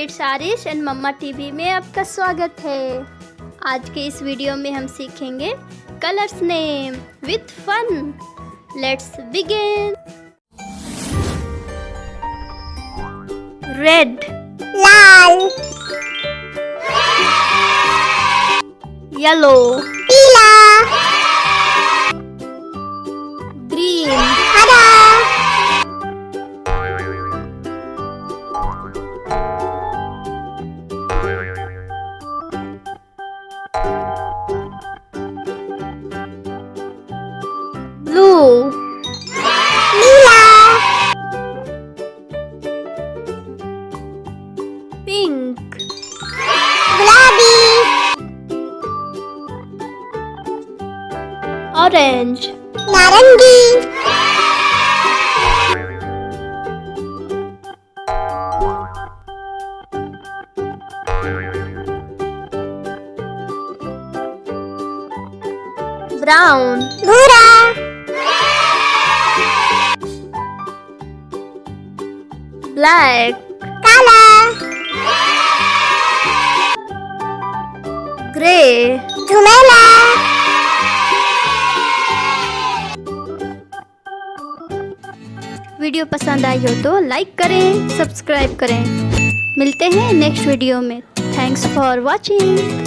Kids Aarish and mama TV में आपका स्वागत है। आज के इस वीडियो में हम सीखेंगे colours name with fun. Let's begin. Red, लाल, येलो, पीला, ग्रीन, हरा, ब्लू, नीला, पिंक, गुलाबी, ऑरेंज, नारंगी, ब्राउन, भूरा, ब्लैक, काला, ग्रे। धुमेला। वीडियो पसंद आई हो तो लाइक करें, सब्सक्राइब करें। मिलते हैं नेक्स्ट वीडियो में। Thanks for watching.